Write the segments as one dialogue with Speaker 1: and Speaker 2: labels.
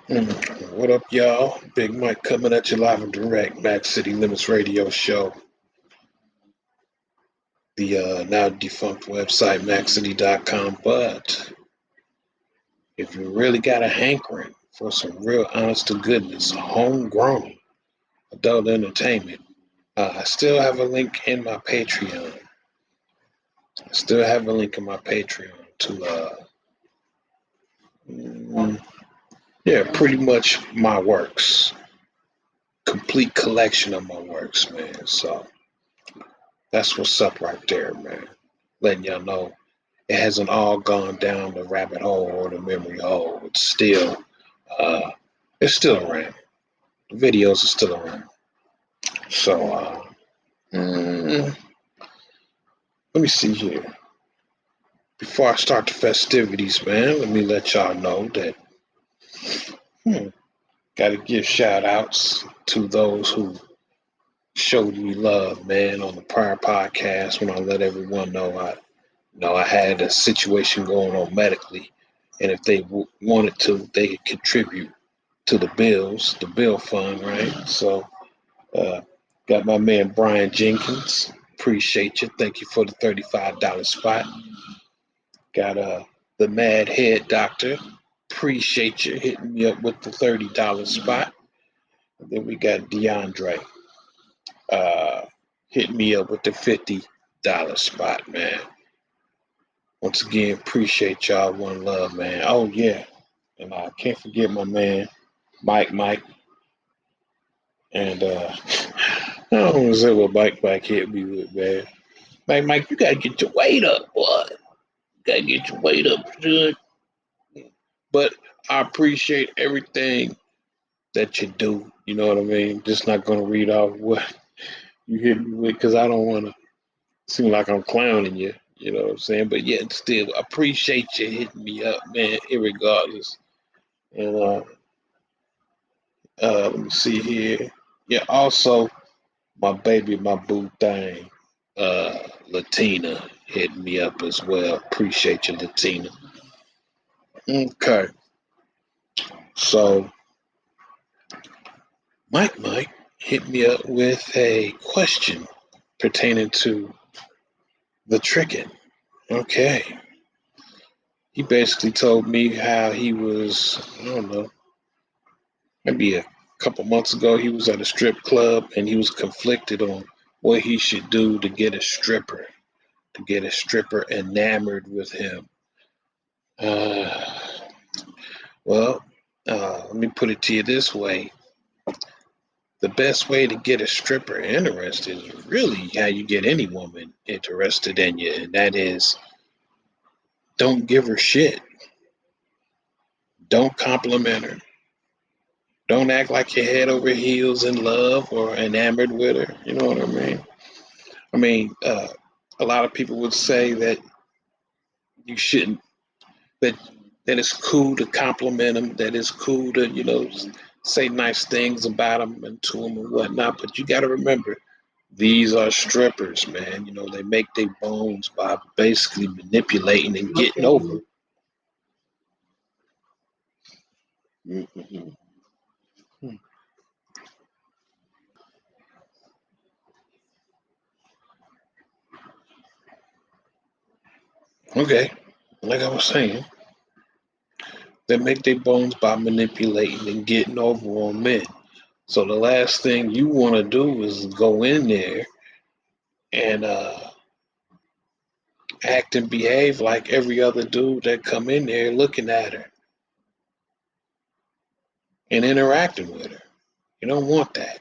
Speaker 1: What up, y'all? Big Mike coming at you live and direct, Mac City Limits Radio Show. The now defunct website, MacCity.com. But if you really got a hankering for some real honest to goodness, homegrown adult entertainment, I still have a link in my Patreon. I still have a link in my Patreon to, mm, yeah, pretty much my works. Complete collection of my works, man. So that's what's up right there, man. Letting y'all know it hasn't all gone down the rabbit hole or the memory hole. Uh, it's still around. The videos are still around. So let me see here. Before I start the festivities, man, let me let y'all know that got to give shout outs to those who showed me love, man, on the prior podcast when I let everyone know I had a situation going on medically, and if they wanted to, they could contribute to the bill fund, right? So, uh, got my man Brian Jenkins. Appreciate you. Thank you for the $35 spot. Got the Mad Head Doctor. Appreciate you hitting me up with the $30 spot. And then we got DeAndre uh, hitting me up with the $50 spot, man. Once again, appreciate y'all. One love, man. Oh yeah, and I can't forget my man Mike, and I don't want to say what Mike hit me with, man. Mike, you gotta get your weight up, boy. You gotta get your weight up, son. But I appreciate everything that you do. You know what I mean? Just not gonna read off what you hit me with because I don't want to seem like I'm clowning you. You know what I'm saying? But yet still appreciate you hitting me up, man. Irregardless. And let me see here. Yeah, also my baby, my boo thing, Latina hit me up as well. Appreciate you, Latina. Okay, so Mike hit me up with a question pertaining to the tricking. Okay, he basically told me how he was, I don't know, maybe a couple months ago, he was at a strip club and he was conflicted on what he should do to get a stripper enamored with him. Uh, well, let me put it to you this way. The best way to get a stripper interested is really how you get any woman interested in you, and that is don't give her shit. Don't compliment her. Don't act like you're head over heels in love or enamored with her. You know what I mean? I mean, a lot of people would say that you shouldn't, that that it's cool to compliment them, that it's cool to, say nice things about them and to them and whatnot. But you got to remember, these are strippers, man. You know, they make their bones by basically manipulating and getting over. Mm-hmm. Okay, like I was saying, they make their bones by manipulating and getting over on men. So the last thing you want to do is go in there and act and behave like every other dude that come in there looking at her and interacting with her. You don't want that.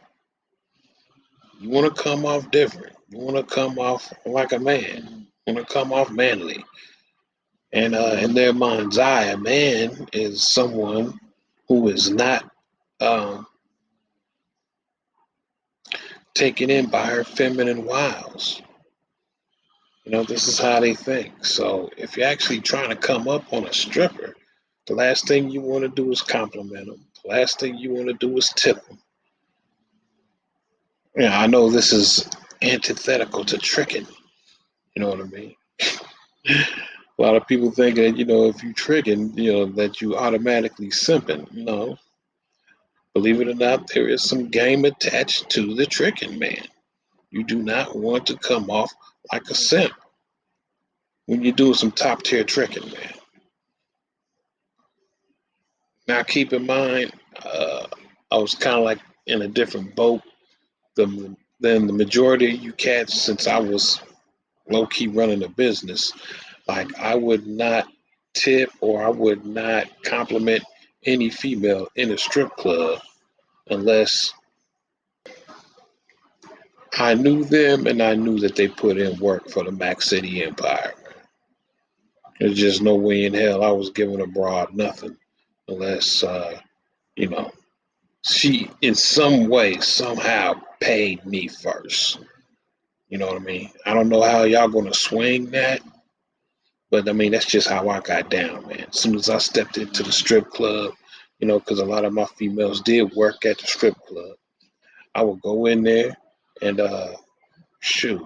Speaker 1: You want to come off different. You want to come off like a man. You want to come off manly. And in their mind's eye, a man is someone who is not um, taken in by her feminine wiles. You know, this is how they think. So if you're actually trying to come up on a stripper, the last thing you want to do is compliment them. The last thing you want to do is tip them. Yeah, I know this is antithetical to tricking. You know what I mean? A lot of people think that, if you tricking, that you automatically simping. No. Believe it or not, there is some game attached to the tricking, man. You do not want to come off like a simp when you're doing some top tier tricking, man. Now, keep in mind, I was kind of like in a different boat than the majority of you cats since I was low key running a business. Like, I would not tip or I would not compliment any female in a strip club unless I knew them and I knew that they put in work for the Mac City Empire. There's just no way in hell I was giving a broad nothing unless, you know, she in some way, somehow paid me first. You know what I mean? I don't know how y'all gonna swing that, but I mean, that's just how I got down, man. As soon as I stepped into the strip club, because a lot of my females did work at the strip club, I would go in there and, shoot,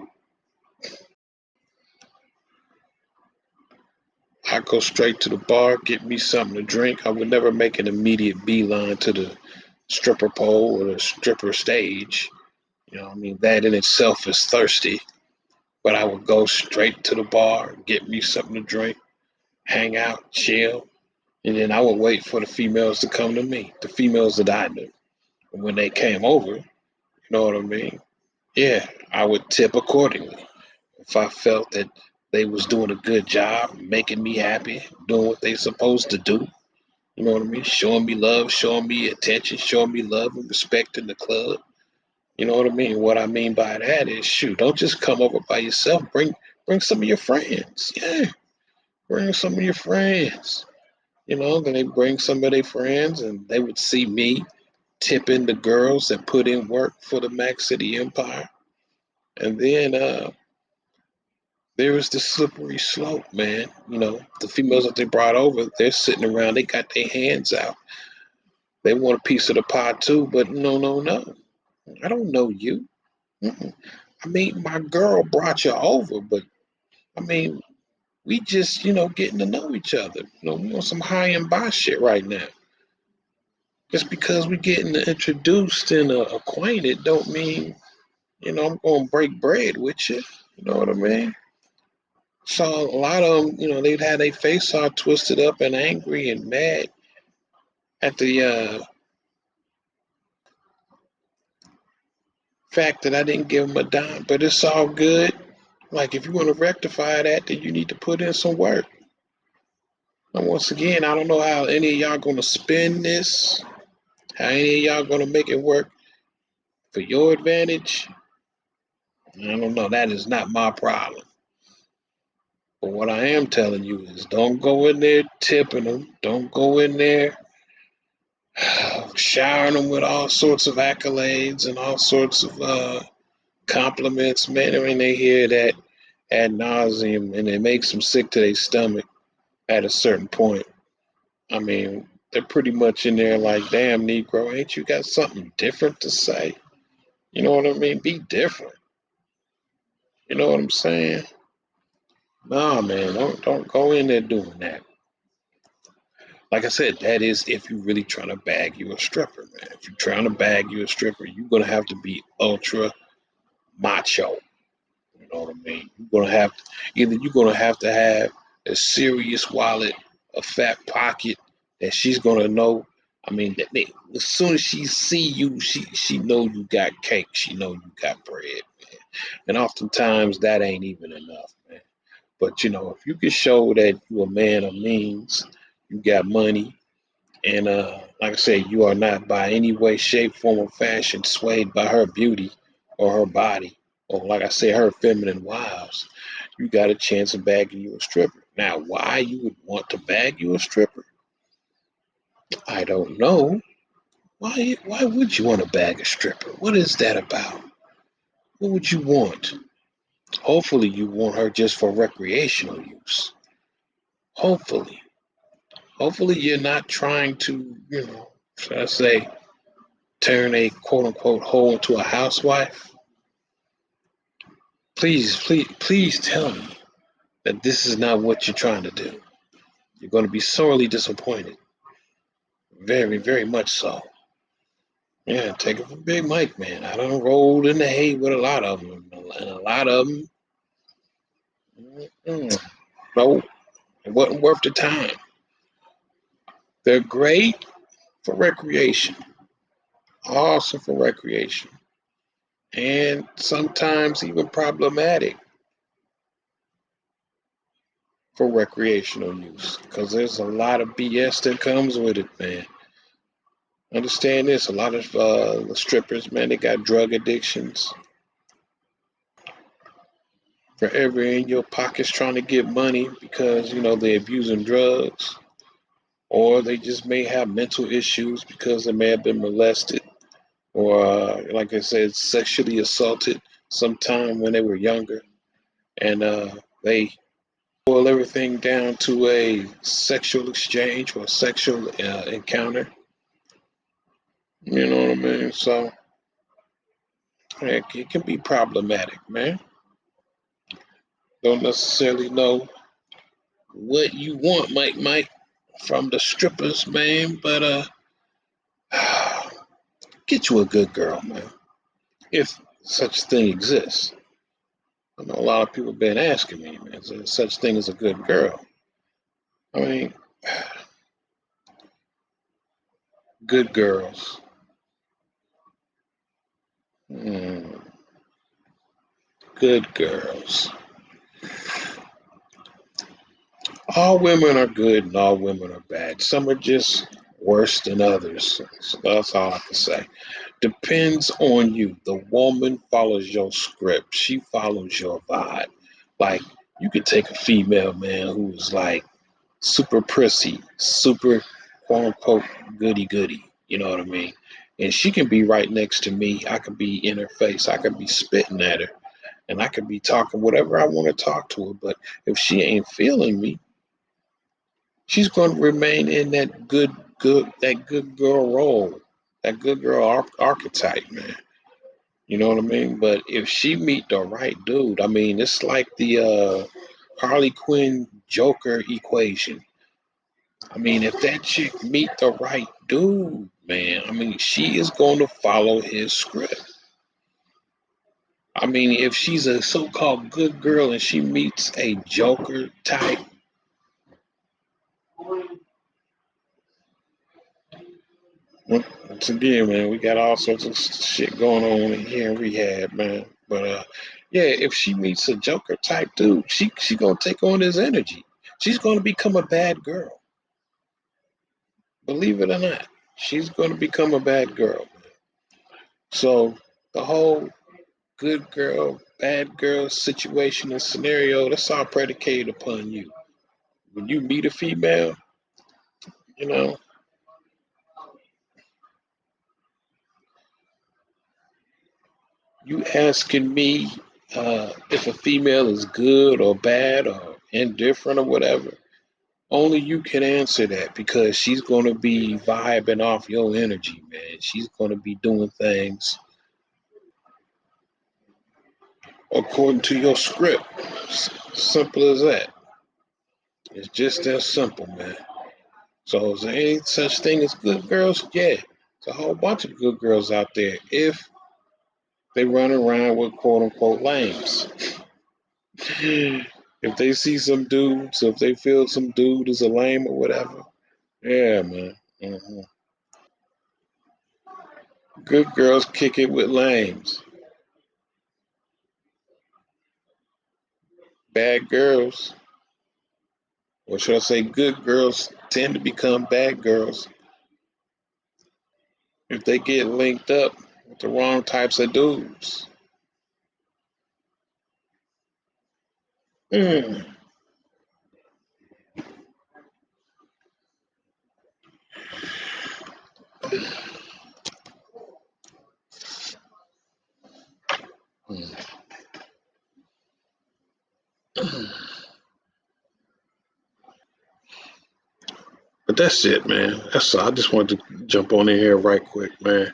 Speaker 1: I go straight to the bar, get me something to drink. I would never make an immediate beeline to the stripper pole or the stripper stage. I mean, that in itself is thirsty. But I would go straight to the bar, get me something to drink, hang out, chill, and then I would wait for the females to come to me, the females that I knew. And when they came over, you know what I mean? Yeah, I would tip accordingly. If I felt that they was doing a good job, making me happy, doing what they supposed to do, you know what I mean? Showing me love, showing me attention, showing me love and respect in the club. You know what I mean? What I mean by that is, shoot, don't just come over by yourself. Bring some of your friends. Yeah, bring some of your friends. Then they bring some of their friends, and they would see me tipping the girls that put in work for the Mac City Empire. And then there was the slippery slope, man. The females that they brought over, they're sitting around, they got their hands out. They want a piece of the pie too, but no, no, no. I don't know you. Mm-mm. I mean, my girl brought you over, but I mean, we just, getting to know each other. We on some high and by shit right now. Just because we getting introduced and acquainted don't mean, I'm going to break bread with you. You know what I mean? So a lot of them, they'd have their face all twisted up and angry and mad at the fact that I didn't give them a dime. But it's all good. Like, if you want to rectify that, then you need to put in some work. And once again, I don't know how any of y'all going to spin this, how any of y'all going to make it work for your advantage. I don't know. That is not my problem. But what I am telling you is don't go in there tipping them. Don't go in there showering them with all sorts of accolades and all sorts of compliments. Man, I mean, they hear that ad nauseum and it makes them sick to their stomach at a certain point. I mean, they're pretty much in there like, damn, Negro, ain't you got something different to say? You know what I mean? Be different. You know what I'm saying? Nah, man, don't go in there doing that. Like I said, that is if you're really trying to bag you a stripper, man. If you're trying to bag you a stripper, you're gonna have to be ultra macho. You know what I mean? Either you're gonna have to have a serious wallet, a fat pocket that she's gonna know. I mean, as soon as she see you, she know you got cake. She know you got bread, man. And oftentimes that ain't even enough, man. But if you can show that you a man of means, you got money, and like I said, you are not by any way, shape, form, or fashion swayed by her beauty or her body, or like I say, her feminine wiles, you got a chance of bagging you a stripper. Now, why you would want to bag you a stripper, I don't know. Why would you want to bag a stripper? What is that about? What would you want? Hopefully you want her just for recreational use. Hopefully. Hopefully you're not trying to, should I say, turn a quote unquote hoe into a housewife. Please tell me that this is not what you're trying to do. You're going to be sorely disappointed. Very, very much so. Yeah, take it from Big Mike, man. I done rolled in the hay with a lot of them, and a lot of them, no, it wasn't worth the time. They're great for recreation, awesome for recreation, and sometimes even problematic for recreational use because there's a lot of BS that comes with it, man. Understand this: a lot of the strippers, man, they got drug addictions. Forever in your pockets trying to get money because they're abusing drugs, or they just may have mental issues because they may have been molested, or like I said, sexually assaulted sometime when they were younger, and they boil everything down to a sexual exchange or sexual encounter. You know what I mean? So it can be problematic, man. Don't necessarily know what you want, Mike, from the strippers, man. But get you a good girl, man. If such thing exists. I know a lot of people have been asking me, man, is there such thing as a good girl? I mean, good girls. Mm, good girls. All women are good and all women are bad. Some are just worse than others. So that's all I can say. Depends on you. The woman follows your script. She follows your vibe. Like you could take a female man who's like super prissy, super quote unquote goody goody. You know what I mean? And she can be right next to me. I could be in her face. I could be spitting at her, and I could be talking whatever I want to talk to her. But if she ain't feeling me, she's going to remain in that good girl role, that good girl archetype, man. You know what I mean? But if she meet the right dude, I mean, it's like the Harley Quinn Joker equation. I mean, if that chick meet the right dude, man, I mean, she is going to follow his script. I mean, if she's a so-called good girl and she meets a Joker type, once again, man, we got all sorts of shit going on in here in rehab, man. But yeah, if she meets a Joker type dude, she gonna take on his energy. She's gonna become a bad girl. Believe it or not, she's gonna become a bad girl. So the whole good girl, bad girl situation and scenario, that's all predicated upon you. When you meet a female, you know, you asking me if a female is good or bad or indifferent or whatever. Only you can answer that because she's going to be vibing off your energy, man. She's going to be doing things according to your script. Simple as that. It's just that simple, man. So is there any such thing as good girls? Yeah. There's a whole bunch of good girls out there if they run around with quote unquote lames. If they see some dudes, if they feel some dude is a lame or whatever, yeah, man. Good girls kick it with lames. Bad girls, or should I say, good girls tend to become bad girls if they get linked up with the wrong types of dudes. Mm. Mm. But that's it, man. That's all. I just wanted to jump on in here right quick, man.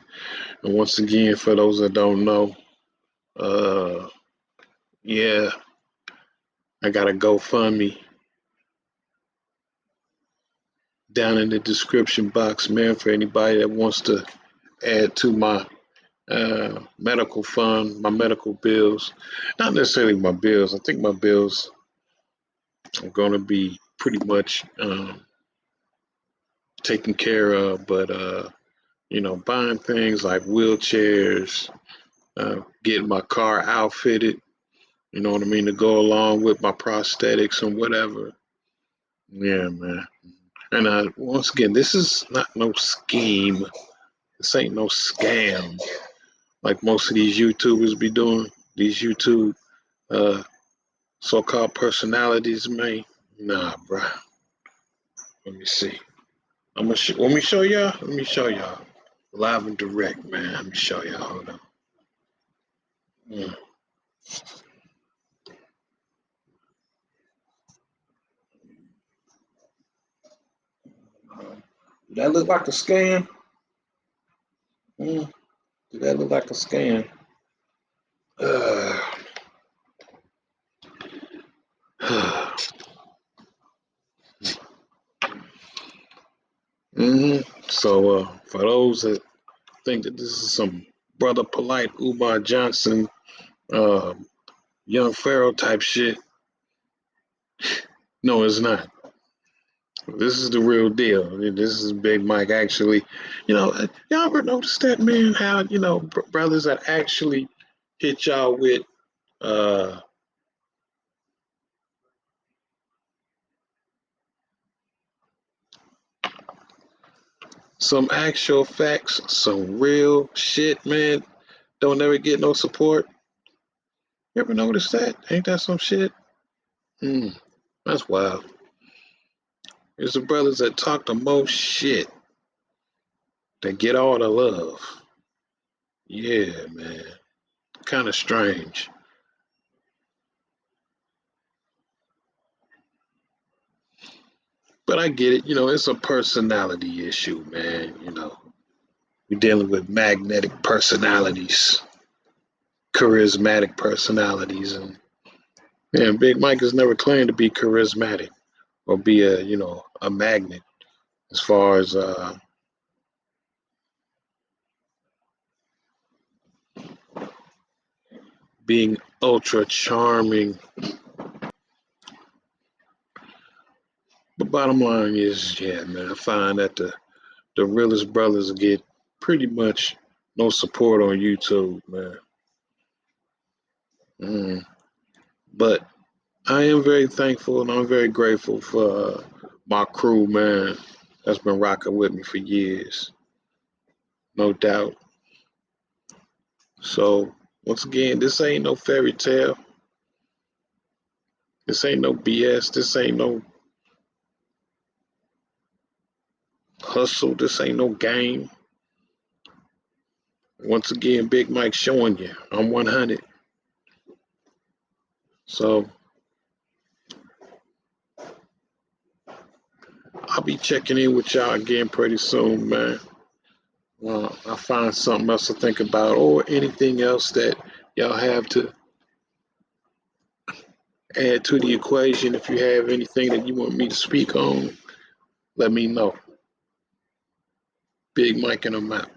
Speaker 1: And once again, for those that don't know, uh, yeah, I got a GoFundMe down in the description box, man, for anybody that wants to add to my medical fund, my medical bills. Not necessarily my bills. I think my bills are going to be pretty much taken care of, but buying things like wheelchairs, getting my car outfitted, you know what I mean, to go along with my prosthetics and whatever. Yeah, man. And once again, this is not no scheme. This ain't no scam like most of these YouTubers be doing. These YouTube uh, so-called personalities, man. Nah, bro. Let me see. Let me show y'all. Let me show y'all live and direct, man. Let me show y'all. Hold on. Mm. Did that look like a scam? Mm. Did that look like a scam? Uh, So, for those that think that this is some Brother Polite Umar Johnson, uh, Young Pharaoh type shit, no, it's not. This is the real deal. This is Big Mike actually. Y'all ever notice that, man? How, brothers that actually hit y'all with uh, some actual facts, some real shit, man, don't ever get no support. You ever notice that? Ain't that some shit? That's wild. It's the brothers that talk the most shit that get all the love. Yeah, man. Kind of strange. But I get it. It's a personality issue, man. We're dealing with magnetic personalities, charismatic personalities. And, man, Big Mike has never claimed to be charismatic or be a magnet as far as being ultra charming. But bottom line is, yeah, man, I find that the realest brothers get pretty much no support on YouTube, man. But I am very thankful and I'm very grateful for my crew, man, that's been rocking with me for years, no doubt. So, once again, this ain't no fairy tale. This ain't no BS. This ain't no hustle. This ain't no game. Once again, Big Mike showing you I'm 100. So, I'll be checking in with y'all again pretty soon, man. I find something else to think about or anything else that y'all have to add to the equation. If you have anything that you want me to speak on, let me know. Big Mike and I'm out.